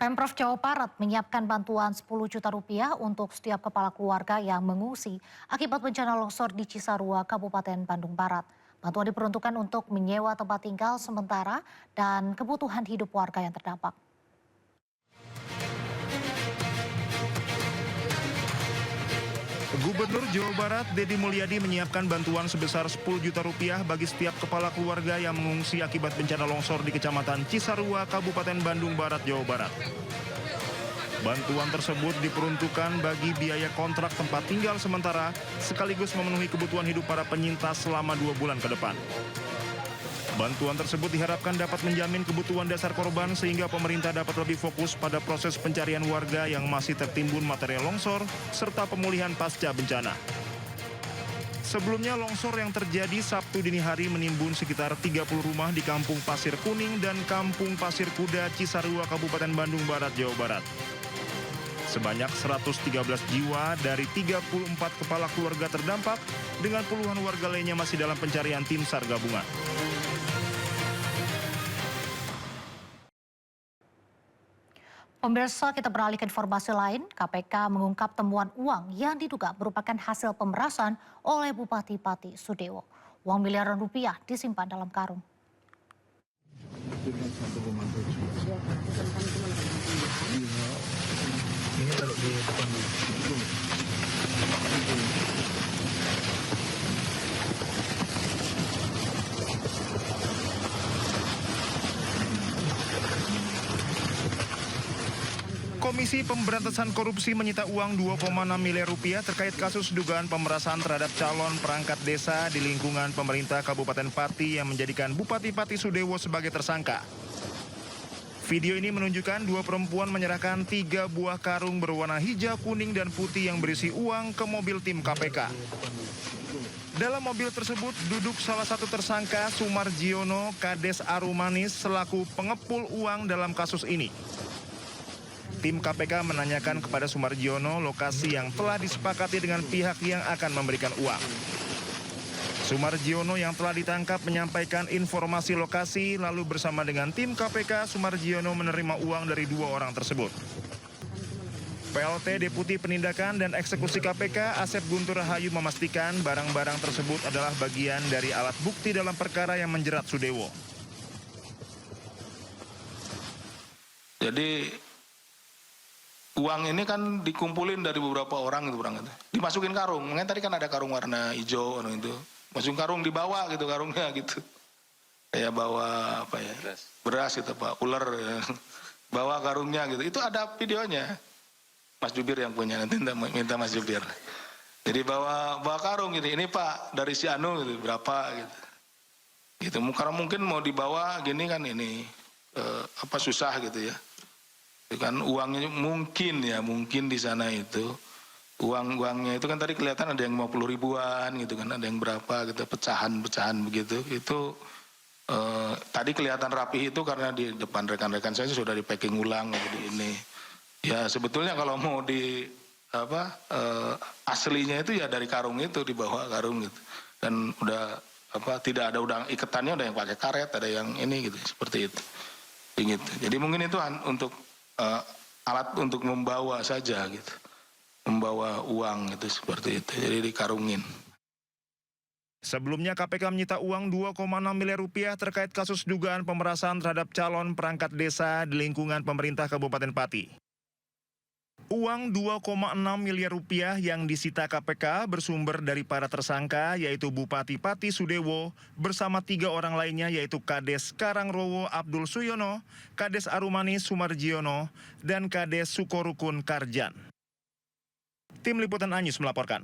Pemprov Jawa Barat menyiapkan bantuan 10 juta rupiah untuk setiap kepala keluarga yang mengungsi akibat bencana longsor di Cisarua, Kabupaten Bandung Barat. Bantuan diperuntukkan untuk menyewa tempat tinggal sementara dan kebutuhan hidup warga yang terdampak. Gubernur Jawa Barat Deddy Mulyadi menyiapkan bantuan sebesar 10 juta rupiah bagi setiap kepala keluarga yang mengungsi akibat bencana longsor di Kecamatan Cisarua, Kabupaten Bandung Barat, Jawa Barat. Bantuan tersebut diperuntukkan bagi biaya kontrak tempat tinggal sementara sekaligus memenuhi kebutuhan hidup para penyintas selama 2 bulan ke depan. Bantuan tersebut diharapkan dapat menjamin kebutuhan dasar korban sehingga pemerintah dapat lebih fokus pada proses pencarian warga yang masih tertimbun material longsor serta pemulihan pasca bencana. Sebelumnya longsor yang terjadi Sabtu dini hari menimbun sekitar 30 rumah di Kampung Pasir Kuning dan Kampung Pasir Kuda, Cisarua, Kabupaten Bandung Barat, Jawa Barat. Sebanyak 113 jiwa dari 34 kepala keluarga terdampak dengan puluhan warga lainnya masih dalam pencarian tim SAR gabungan. Pemirsa, kita beralih ke informasi lain. KPK mengungkap temuan uang yang diduga merupakan hasil pemerasan oleh Bupati Pati Sudewo. Uang miliaran rupiah disimpan dalam karung. Ini kalau di depan Komisi Pemberantasan Korupsi menyita uang 2,6 miliar rupiah terkait kasus dugaan pemerasan terhadap calon perangkat desa di lingkungan pemerintah Kabupaten Pati yang menjadikan Bupati Pati Sudewo sebagai tersangka. Video ini menunjukkan 2 perempuan menyerahkan 3 buah karung berwarna hijau, kuning, dan putih yang berisi uang ke mobil tim KPK. Dalam mobil tersebut duduk salah satu tersangka, Sumarjiono Kades Arumanis, selaku pengepul uang dalam kasus ini. Tim KPK menanyakan kepada Sumarjiono lokasi yang telah disepakati dengan pihak yang akan memberikan uang. Sumarjiono yang telah ditangkap menyampaikan informasi lokasi, lalu bersama dengan tim KPK, Sumarjiono menerima uang dari 2 orang tersebut. PLT Deputi Penindakan dan Eksekusi KPK Asep Guntur Rahayu memastikan barang-barang tersebut adalah bagian dari alat bukti dalam perkara yang menjerat Sudewo. Jadi uang ini kan dikumpulin dari beberapa orang gitu, dimasukin karung. Mungkin tadi kan ada karung warna hijau itu, masukin karung, dibawa gitu karungnya gitu. Kayak bawa apa ya? Beras gitu Pak, ular ya. Bawa karungnya gitu. Itu ada videonya. Mas Jubir yang punya, nanti minta Mas Jubir. Jadi bawa karung gitu. Ini Pak dari si Anu gitu, berapa gitu. Gitu. Karena mungkin mau dibawa gini kan ini susah gitu ya. Kan uangnya mungkin di sana itu uangnya itu kan tadi kelihatan ada yang 50 ribuan gitu kan, ada yang berapa gitu, pecahan begitu. Itu tadi kelihatan rapi itu karena di depan rekan-rekan saya sudah di packing ulang gitu ini. Ya sebetulnya kalau mau di aslinya itu ya dari karung itu, dibawa karung gitu. Dan udah tidak ada udang iketannya, ada yang pakai karet, ada yang ini gitu, seperti itu. Gitu. Jadi mungkin itu untuk alat untuk membawa saja gitu, membawa uang itu seperti itu, jadi dikarungin. Sebelumnya KPK menyita uang 2,6 miliar rupiah terkait kasus dugaan pemerasan terhadap calon perangkat desa di lingkungan pemerintah Kabupaten Pati. Uang 2,6 miliar rupiah yang disita KPK bersumber dari para tersangka yaitu Bupati Pati Sudewo bersama 3 orang lainnya yaitu Kades Karangrowo Abdul Suyono, Kades Arumanis Sumarjiono, dan Kades Sukorukun Karjan. Tim Liputan Anyus melaporkan.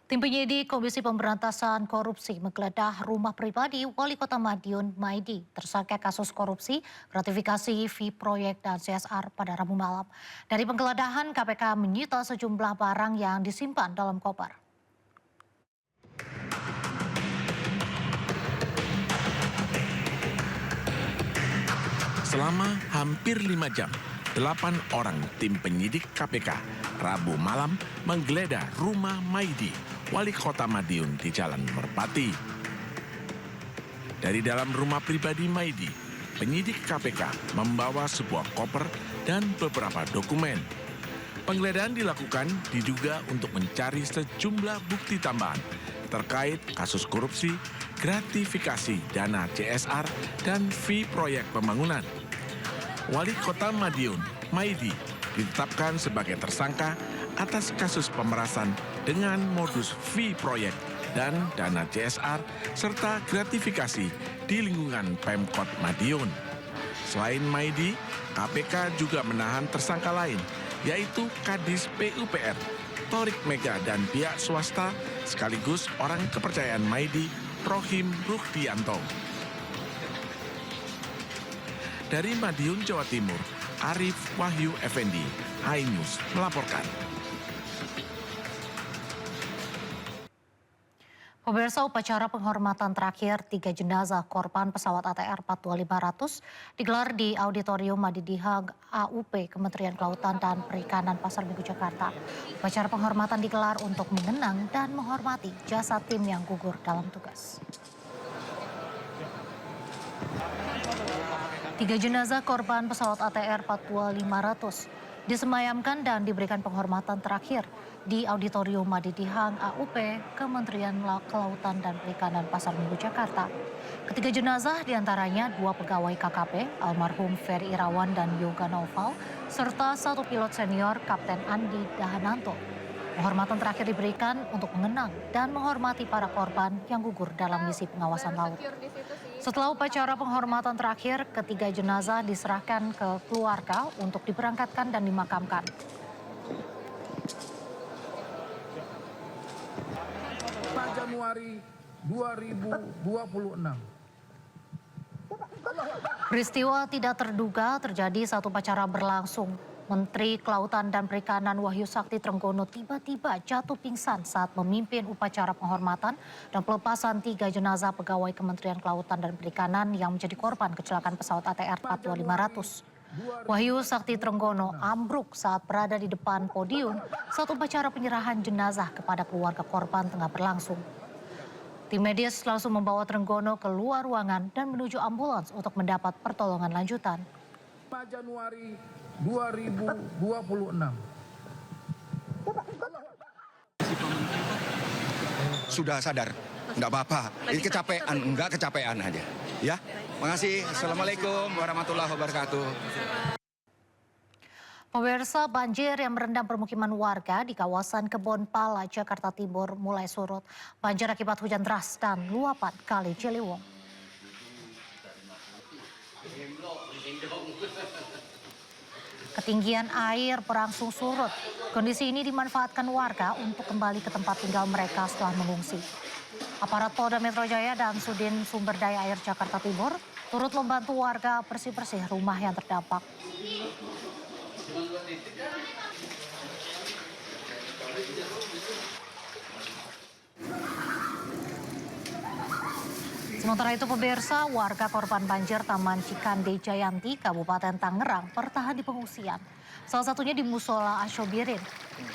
Tim penyidik Komisi Pemberantasan Korupsi menggeledah rumah pribadi Wali Kota Madiun Maidi, tersangka kasus korupsi, gratifikasi, fee proyek, dan CSR pada Rabu malam. Dari penggeledahan, KPK menyita sejumlah barang yang disimpan dalam koper. Selama hampir 5 jam, 8 orang tim penyidik KPK Rabu malam menggeledah rumah Maidi, Wali Kota Madiun di Jalan Merpati. Dari dalam rumah pribadi Maidi, penyidik KPK membawa sebuah koper dan beberapa dokumen. Penggeledahan dilakukan diduga untuk mencari sejumlah bukti tambahan terkait kasus korupsi, gratifikasi dana CSR, dan fee proyek pembangunan. Wali Kota Madiun, Maidi, ditetapkan sebagai tersangka atas kasus pemerasan dengan modus fee proyek dan dana CSR serta gratifikasi di lingkungan Pemkot Madiun. Selain Maidi, KPK juga menahan tersangka lain, yaitu Kadis PUPR, Torik Mega dan pihak swasta sekaligus orang kepercayaan Maidi, Rohim Rukdianto. Dari Madiun, Jawa Timur, Arif Wahyu Effendi, iNews melaporkan. Pemirsa, upacara penghormatan terakhir 3 jenazah korban pesawat ATR 42500 digelar di Auditorium Madidihang AUP Kementerian Kelautan dan Perikanan Pasar Minggu Jakarta. Upacara penghormatan digelar untuk mengenang dan menghormati jasa tim yang gugur dalam tugas. 3 jenazah korban pesawat ATR 42500 disemayamkan dan diberikan penghormatan terakhir di Auditorium Madidihang AUP Kementerian Kelautan dan Perikanan Pasar Minggu Jakarta. Ketiga jenazah diantaranya 2 pegawai KKP, almarhum Ferry Irawan dan Yoga Noval, serta 1 pilot senior Kapten Andi Dahananto. Penghormatan terakhir diberikan untuk mengenang dan menghormati para korban yang gugur dalam misi pengawasan laut. Setelah upacara penghormatan terakhir, ketiga jenazah diserahkan ke keluarga untuk diberangkatkan dan dimakamkan. Januari 2026. Peristiwa tidak terduga terjadi saat upacara berlangsung. Menteri Kelautan dan Perikanan Wahyu Sakti Trenggono tiba-tiba jatuh pingsan saat memimpin upacara penghormatan dan pelepasan 3 jenazah pegawai Kementerian Kelautan dan Perikanan yang menjadi korban kecelakaan pesawat ATR 42500. Wahyu Sakti Trenggono ambruk saat berada di depan podium saat upacara penyerahan jenazah kepada keluarga korban tengah berlangsung. Tim medis langsung membawa Trenggono keluar ruangan dan menuju ambulans untuk mendapat pertolongan lanjutan. Januari 2026. Sudah sadar, enggak apa-apa. Ini kecapean, enggak kecapean aja. Ya, makasih. Assalamualaikum warahmatullahi wabarakatuh. Pemirsa, banjir yang merendam permukiman warga di kawasan Kebon Pala, Jakarta Timur mulai surut. Banjir akibat hujan deras dan luapan Kali Ciliwung. Ketinggian air berangsur surut. Kondisi ini dimanfaatkan warga untuk kembali ke tempat tinggal mereka setelah mengungsi. Aparat Polda Metro Jaya dan Sudin Sumber Daya Air Jakarta Timur turut membantu warga bersih-bersih rumah yang terdampak. Sementara itu pemirsa, warga korban banjir Taman Cikande Jayanti, Kabupaten Tangerang bertahan di pengungsian. Salah satunya di Musola Asyobirin.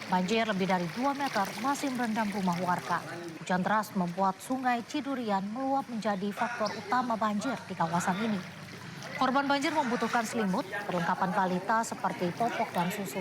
Banjir lebih dari 2 meter masih merendam rumah warga. Hujan deras membuat sungai Cidurian meluap menjadi faktor utama banjir di kawasan ini. Korban banjir membutuhkan selimut, perlengkapan balita seperti popok dan susu.